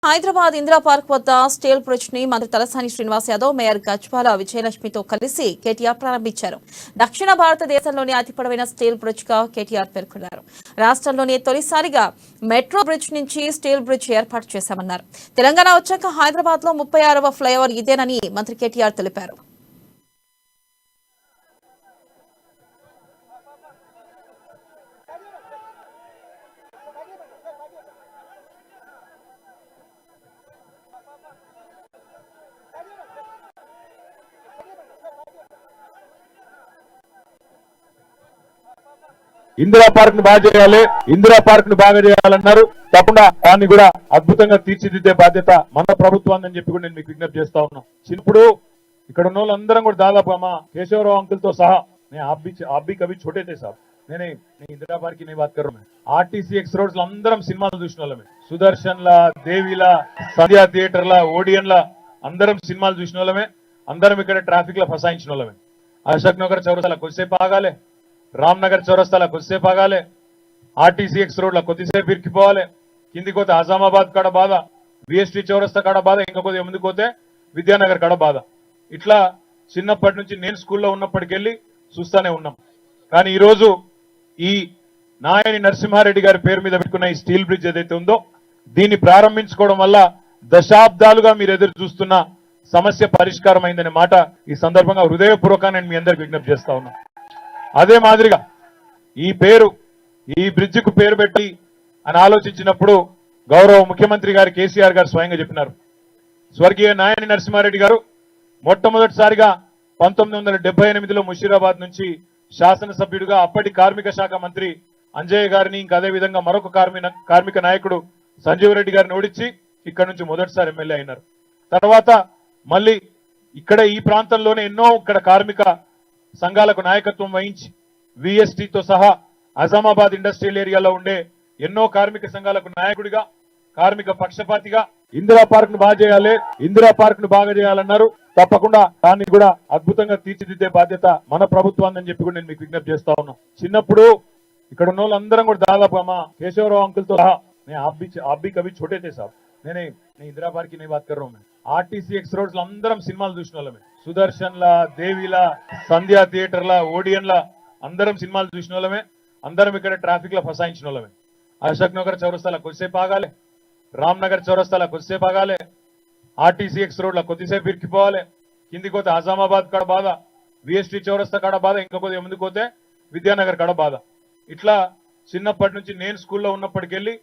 Hyderabad Indira park వద్ద steel bridge ని మంత్రి తలసాని శ్రీనివాస్ యాదవ్ మేయర్ గజ్వాల విజయలక్ష్మితో కలిసి కేటీఆర్ ప్రారంభించారు. దక్షిణ భారతదేశంలోని అతి పొడవైన స్టీల్ బ్రిడ్జ్ గా కేటీఆర్ పేర్కొన్నారు. రాష్ట్రంలోని తొలిసారిగా మెట్రో బ్రిడ్జ్ నుంచి స్టీల్ బ్రిడ్జ్ ఏర్పాటు చేశామన్నారు. తెలంగాణ వచ్చాక హైదరాబాద్ లో 36వ ఫ్లైఓవర్ ఇదేనని మంత్రి కేటీఆర్ తెలిపారు. ఇందిరా పార్క్ ను బాగా చేయాలన్నారు. తప్పకుండా దాన్ని కూడా అద్భుతంగా తీర్చిదిద్దే బాధ్యత మన ప్రభుత్వాన్ని అని చెప్పి కూడా నేను మీకు విజ్ఞప్తి చేస్తా ఉన్నా. ఇప్పుడు ఇక్కడ ఉన్న వాళ్ళందరం కూడా దాదాపు అమ్మా కేశవరావు అంకుల్ తో సహా आप भी कभी छोटे थे साहब నేను ఇందిరా పార్క్ కి బాత్ కర్ ఆర్టీసీ ఎక్స్ రోడ్స్ లో అందరం సినిమాలు చూసిన వాళ్ళమే. సుదర్శన్ లా, దేవిలా, సంధ్యా థియేటర్ లా, ఓడియన్ లా అందరం సినిమాలు చూసిన వాళ్ళమే. అందరం ఇక్కడ ట్రాఫిక్ లో ఫసాయించిన వాళ్ళమే. అశోక్ నగర్ చౌరస్తాలో కొద్దిసేపు ఆగాలి, రామ్నగర్ చౌరస్తాలో కొద్దిసేపు ఆగాలి, ఆర్టీసీ ఎక్స్ రోడ్ లో కొద్దిసేపు ఇరికిపోవాలి, కిందికి పోతే ఆజామాబాద్ కాడ బాధ, విఎస్టీ చౌరస్తా కాడ బాధ, ఇంకా కొద్దిగా ముందుకు పోతే విద్యానగర్ కాడ బాధ. ఇట్లా చిన్నప్పటి నుంచి నేను స్కూల్లో ఉన్నప్పటికెళ్ళి చూస్తానే ఉన్నాం. కానీ ఈరోజు ఈ నాయని నరసింహారెడ్డి గారి పేరు మీద పెట్టుకున్న ఈ స్టీల్ బ్రిడ్జ్ ఏదైతే ఉందో దీన్ని ప్రారంభించుకోవడం వల్ల దశాబ్దాలుగా మీరు ఎదురు చూస్తున్న సమస్య పరిష్కారం అయిందనే మాట ఈ సందర్భంగా హృదయపూర్వకంగా నేను మీ అందరికి విజ్ఞప్తి చేస్తా ఉన్నా. అదే మాదిరిగా ఈ బ్రిడ్జ్ కు పేరు పెట్టి అని ఆలోచించినప్పుడు గౌరవ ముఖ్యమంత్రి గారు కేసీఆర్ గారు స్వయంగా చెప్పినారు. స్వర్గీయ నాయని నరసింహారెడ్డి గారు మొట్టమొదటిసారిగా 1978లో ముషీరాబాద్ నుంచి శాసనసభ్యుడిగా అప్పటి కార్మిక శాఖ మంత్రి అంజయ్య గారిని ఇంకా అదే విధంగా మరొక కార్మిక నాయకుడు సంజీవ్ రెడ్డి గారిని ఓడించి ఇక్కడ నుంచి మొదటిసారి ఎమ్మెల్యే అయినారు. తర్వాత మళ్ళీ ఇక్కడ ఈ ప్రాంతంలోనే ఎన్నో ఇక్కడ కార్మిక సంఘాలకు నాయకత్వం వహించి విఎస్టీతో సహా అజామాబాద్ ఇండస్ట్రియల్ ఏరియాలో ఉండే ఎన్నో కార్మిక సంఘాలకు నాయకుడిగా, కార్మిక పక్షపాతిగా ఇందిరా పార్క్ ను బాగా చేయాలన్నారు. తప్పకుండా దాన్ని కూడా అద్భుతంగా తీర్చిదిద్దే బాధ్యత మన ప్రభుత్వాన్ని అని చెప్పి కూడా నేను మీకు విజ్ఞప్తి చేస్తా ఉన్నా. చిన్నప్పుడు ఇక్కడ ఉన్న వాళ్ళందరం కూడా దాదాపు అమ్మా కేశవరావు అంకుల్ తో సహా आप भी कभी छोटे थे साहब నేను ఇందిరా పార్క్ కి బాత్ కర్ ఆర్టీసీ ఎక్స్ రోడ్స్ లో అందరం సినిమాలు చూసిన వాళ్ళమే. సుదర్శన్ లా, దేవిలా, సంధ్యా థియేటర్ లా, ఓడియన్ లా అందరం సినిమాలు చూసిన వాళ్ళమే. అందరం ఇక్కడ ట్రాఫిక్ లో ఫసాయించిన వాళ్ళమే. అశోక్ నగర్ చౌరస్తాలో కొద్దిసేపు ఆగాలి, రామ్నగర్ చౌరస్తాలో కొద్దిసేపు ఆగాలి, ఆర్టీసీ ఎక్స్ రోడ్ లో కొద్దిసేపు ఇరికిపోవాలి, కిందికి పోతే ఆజామాబాద్ కాడ బాధ, విఎస్టీ చౌరస్తా కాడ బాధ, ఇంకా కొద్దిగా ముందుకు పోతే విద్యానగర్ కాడ బాధ. ఇట్లా చిన్నప్పటి నుంచి నేను స్కూల్లో ఉన్నప్పటికెళ్ళి